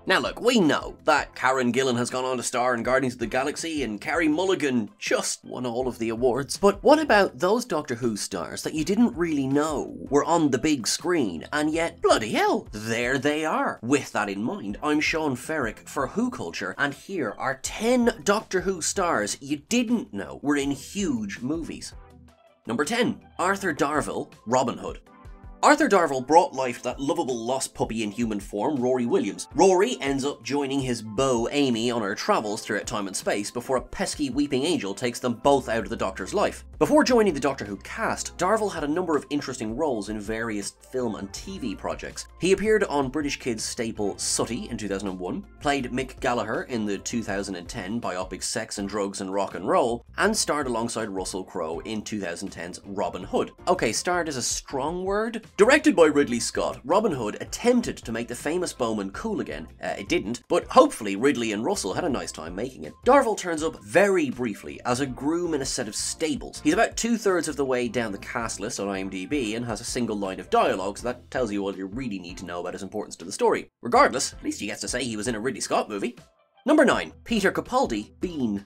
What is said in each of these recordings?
Now look, we know that Karen Gillan has gone on to star in Guardians of the Galaxy and Carey Mulligan just won all of the awards. But what about those Doctor Who stars that you didn't really know were on the big screen, and yet, bloody hell, there they are. With that in mind, I'm Sean Ferrick for Who Culture, and here are 10 Doctor Who stars you didn't know were in huge movies. Number 10. Arthur Darvill, Robin Hood. Arthur Darvill brought life to that lovable lost puppy in human form, Rory Williams. Rory ends up joining his beau Amy on her travels throughout time and space before a pesky weeping angel takes them both out of the Doctor's life. Before joining the Doctor Who cast, Darvill had a number of interesting roles in various film and TV projects. He appeared on British kids staple Sooty in 2001, played Mick Gallagher in the 2010 biopic Sex and Drugs and Rock and Roll, and starred alongside Russell Crowe in 2010's Robin Hood. Okay, starred is a strong word. Directed by Ridley Scott, Robin Hood attempted to make the famous Bowman cool again. It didn't, but hopefully Ridley and Russell had a nice time making it. Darvill turns up very briefly as a groom in a set of stables. He's about 2/3 of the way down the cast list on IMDb and has a single line of dialogue, so that tells you all you really need to know about his importance to the story. Regardless, at least he gets to say he was in a Ridley Scott movie. Number 9. Peter Capaldi, Bean.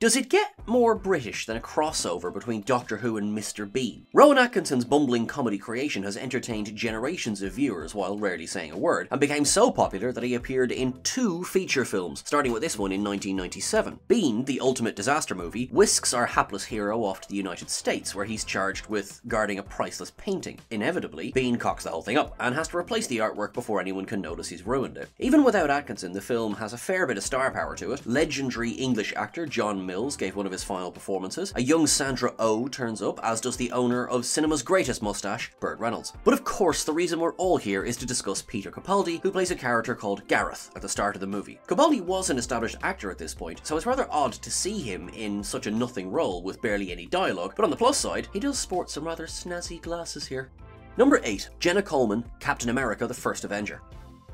Does it get more British than a crossover between Doctor Who and Mr. Bean? Rowan Atkinson's bumbling comedy creation has entertained generations of viewers while rarely saying a word, and became so popular that he appeared in 2 feature films, starting with this one in 1997. Bean, the ultimate disaster movie, whisks our hapless hero off to the United States, where he's charged with guarding a priceless painting. Inevitably, Bean cocks the whole thing up, and has to replace the artwork before anyone can notice he's ruined it. Even without Atkinson, the film has a fair bit of star power to it. Legendary English actor John Mills gave one of his final performances. A young Sandra Oh turns up, as does the owner of cinema's greatest mustache, Burt Reynolds. But of course, the reason we're all here is to discuss Peter Capaldi, who plays a character called Gareth at the start of the movie. Capaldi was an established actor at this point, so it's rather odd to see him in such a nothing role with barely any dialogue, but on the plus side, he does sport some rather snazzy glasses here. Number 8. Jenna Coleman, Captain America: The First Avenger.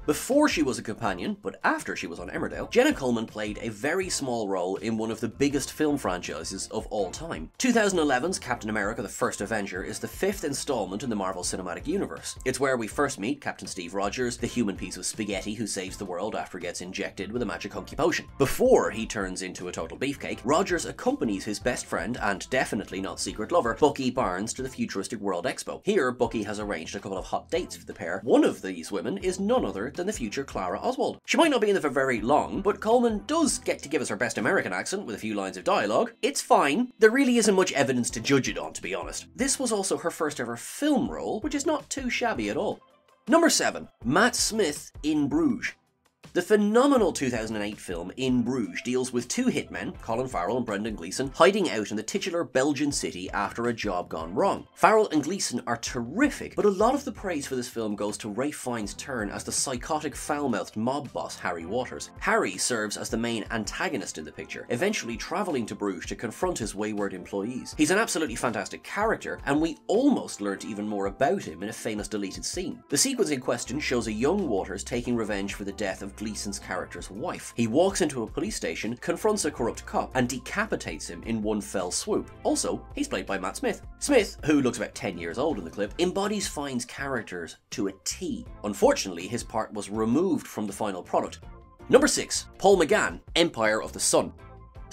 Before she was a companion, but after she was on Emmerdale, Jenna Coleman played a very small role in one of the biggest film franchises of all time. 2011's Captain America: The First Avenger is the 5th installment in the Marvel Cinematic Universe. It's where we first meet Captain Steve Rogers, the human piece of spaghetti who saves the world after he gets injected with a magic hunky potion. Before he turns into a total beefcake, Rogers accompanies his best friend, and definitely not secret lover, Bucky Barnes, to the futuristic World Expo. Here, Bucky has arranged a couple of hot dates for the pair. One of these women is none other than the future Clara Oswald. She might not be in there for very long, but Coleman does get to give us her best American accent with a few lines of dialogue. It's fine. There really isn't much evidence to judge it on, to be honest. This was also her first ever film role, which is not too shabby at all. Number 7. Matt Smith in Bruges. The phenomenal 2008 film In Bruges deals with 2 hitmen, Colin Farrell and Brendan Gleeson, hiding out in the titular Belgian city after a job gone wrong. Farrell and Gleeson are terrific, but a lot of the praise for this film goes to Ralph Fiennes' turn as the psychotic, foul-mouthed mob boss Harry Waters. Harry serves as the main antagonist in the picture, eventually travelling to Bruges to confront his wayward employees. He's an absolutely fantastic character, and we almost learnt even more about him in a famous deleted scene. The sequence in question shows a young Waters taking revenge for the death of Gleeson's character's wife. He walks into a police station, confronts a corrupt cop, and decapitates him in one fell swoop. Also, he's played by Matt Smith. Smith, who looks about 10 years old in the clip, embodies Fiennes' characters to a T. Unfortunately, his part was removed from the final product. Number 6. Paul McGann, Empire of the Sun.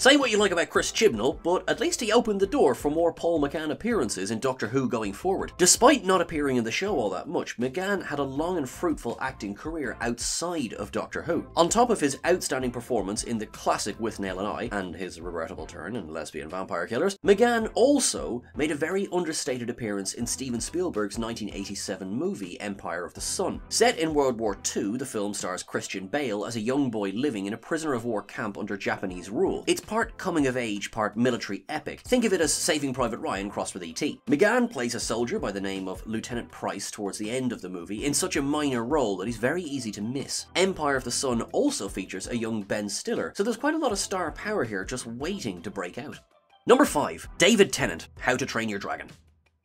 Say what you like about Chris Chibnall, but at least he opened the door for more Paul McGann appearances in Doctor Who going forward. Despite not appearing in the show all that much, McGann had a long and fruitful acting career outside of Doctor Who. On top of his outstanding performance in the classic With Nail and I, and his regrettable turn in Lesbian Vampire Killers, McGann also made a very understated appearance in Steven Spielberg's 1987 movie Empire of the Sun. Set in World War II, the film stars Christian Bale as a young boy living in a prisoner of war camp under Japanese rule. It's part coming of age, part military epic. Think of it as Saving Private Ryan crossed with E.T. McGann plays a soldier by the name of Lieutenant Price towards the end of the movie in such a minor role that he's very easy to miss. Empire of the Sun also features a young Ben Stiller, so there's quite a lot of star power here just waiting to break out. Number 5. David Tennant, How to Train Your Dragon.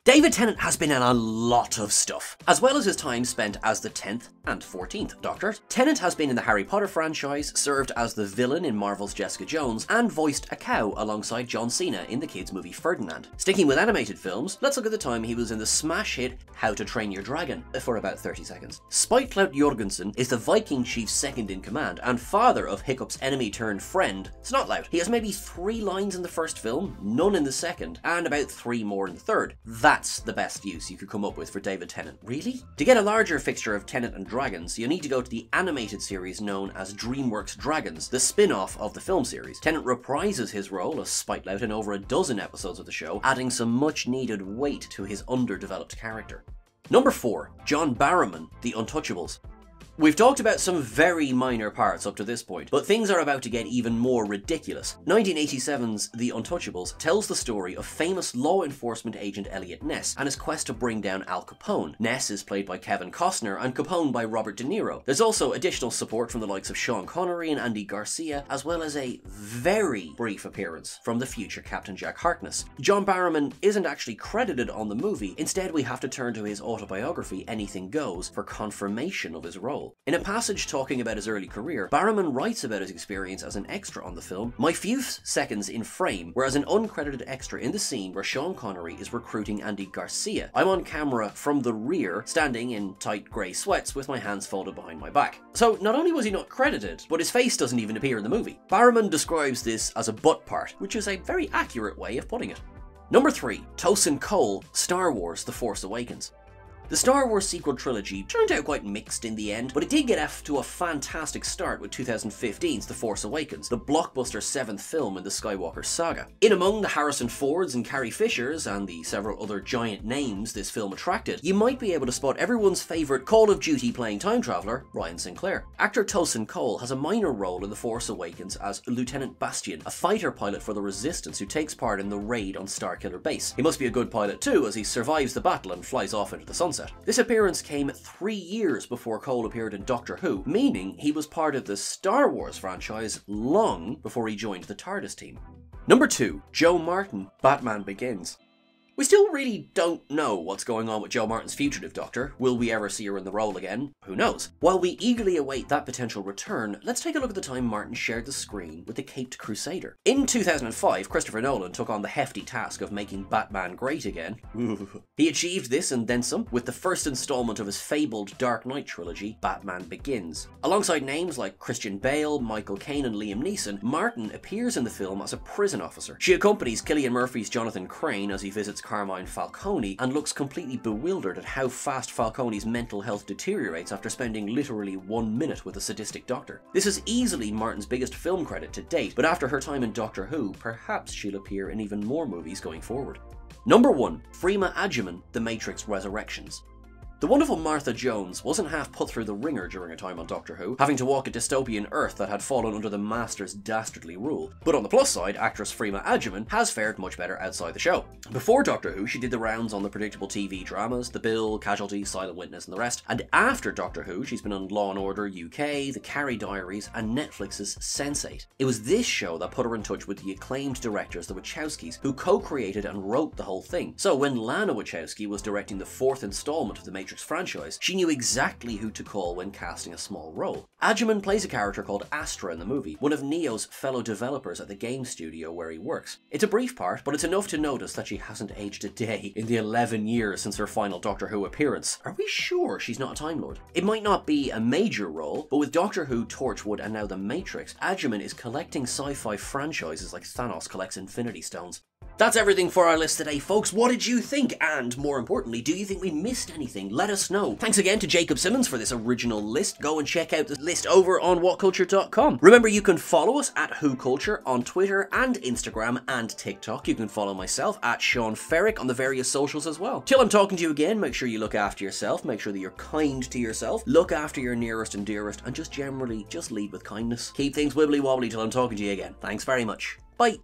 David Tennant has been in a lot of stuff. As well as his time spent as the 10th and 14th Doctor, Tennant has been in the Harry Potter franchise, served as the villain in Marvel's Jessica Jones, and voiced a cow alongside John Cena in the kids' movie Ferdinand. Sticking with animated films, let's look at the time he was in the smash hit How to Train Your Dragon for about 30 seconds. Spikeclout Jorgensen is the Viking chief's second in command and father of Hiccup's enemy-turned-friend, Snotlout. He has maybe 3 lines in the first film, none in the second, and about 3 more in the third. That's the best use you could come up with for David Tennant. Really? To get a larger fixture of Tennant and dragons, you need to go to the animated series known as DreamWorks Dragons, the spin-off of the film series. Tennant reprises his role as Spikelout in over a dozen episodes of the show, adding some much-needed weight to his underdeveloped character. Number 4. John Barrowman, The Untouchables. We've talked about some very minor parts up to this point, but things are about to get even more ridiculous. 1987's The Untouchables tells the story of famous law enforcement agent Elliot Ness and his quest to bring down Al Capone. Ness is played by Kevin Costner and Capone by Robert De Niro. There's also additional support from the likes of Sean Connery and Andy Garcia, as well as a very brief appearance from the future Captain Jack Harkness. John Barrowman isn't actually credited on the movie, instead we have to turn to his autobiography Anything Goes for confirmation of his role. In a passage talking about his early career, Barrowman writes about his experience as an extra on the film. My few seconds in frame were as an uncredited extra in the scene where Sean Connery is recruiting Andy Garcia. I'm on camera from the rear, standing in tight grey sweats with my hands folded behind my back. So not only was he not credited, but his face doesn't even appear in the movie. Barrowman describes this as a butt part, which is a very accurate way of putting it. Number 3. Tosin Cole, Star Wars The Force Awakens. The Star Wars sequel trilogy turned out quite mixed in the end, but it did get off to a fantastic start with 2015's The Force Awakens, the blockbuster 7th film in the Skywalker saga. In among the Harrison Fords and Carrie Fishers and the several other giant names this film attracted, you might be able to spot everyone's favourite Call of Duty playing time traveller, Ryan Sinclair. Actor Tosin Cole has a minor role in The Force Awakens as Lieutenant Bastian, a fighter pilot for the Resistance who takes part in the raid on Starkiller Base. He must be a good pilot too, as he survives the battle and flies off into the sunset. This appearance came 3 years before Cole appeared in Doctor Who, meaning he was part of the Star Wars franchise long before he joined the TARDIS team. Number 2. Joe Martin, Batman Begins. We still really don't know what's going on with Jo Martin's fugitive Doctor. Will we ever see her in the role again? Who knows? While we eagerly await that potential return, let's take a look at the time Martin shared the screen with the Caped Crusader. In 2005, Christopher Nolan took on the hefty task of making Batman great again. He achieved this and then some with the first installment of his fabled Dark Knight trilogy, Batman Begins. Alongside names like Christian Bale, Michael Caine and Liam Neeson, Martin appears in the film as a prison officer. She accompanies Cillian Murphy's Jonathan Crane as he visits Carmine Falcone and looks completely bewildered at how fast Falcone's mental health deteriorates after spending literally 1 minute with a sadistic doctor. This is easily Martin's biggest film credit to date, but after her time in Doctor Who, perhaps she'll appear in even more movies going forward. Number 1. FREEMA AGYEMAN, The Matrix Resurrections. The wonderful Martha Jones wasn't half put through the ringer during her time on Doctor Who, having to walk a dystopian Earth that had fallen under the Master's dastardly rule. But on the plus side, actress FREEMA AGYEMAN has fared much better outside the show. Before Doctor Who, she did the rounds on the predictable TV dramas, The Bill, Casualty, Silent Witness and the rest, and after Doctor Who, she's been on Law & Order UK, The Carrie Diaries and Netflix's Sense8. It was this show that put her in touch with the acclaimed directors, the Wachowskis, who co-created and wrote the whole thing. So when Lana Wachowski was directing the 4th installment of the Matrix franchise, she knew exactly who to call when casting a small role. AGYEMAN plays a character called Astra in the movie, one of Neo's fellow developers at the game studio where he works. It's a brief part, but it's enough to notice that she hasn't aged a day in the 11 years since her final Doctor Who appearance. Are we sure she's not a Time Lord? It might not be a major role, but with Doctor Who, Torchwood and now The Matrix, AGYEMAN is collecting sci-fi franchises like Thanos collects Infinity Stones. That's everything for our list today, folks. What did you think? And more importantly, do you think we missed anything? Let us know. Thanks again to Jacob Simmons for this original list. Go and check out the list over on whatculture.com. Remember, you can follow us at WhoCulture on Twitter and Instagram and TikTok. You can follow myself at Sean Ferrick on the various socials as well. Till I'm talking to you again, make sure you look after yourself. Make sure that you're kind to yourself. Look after your nearest and dearest, and just generally, just lead with kindness. Keep things wibbly wobbly till I'm talking to you again. Thanks very much. Bye.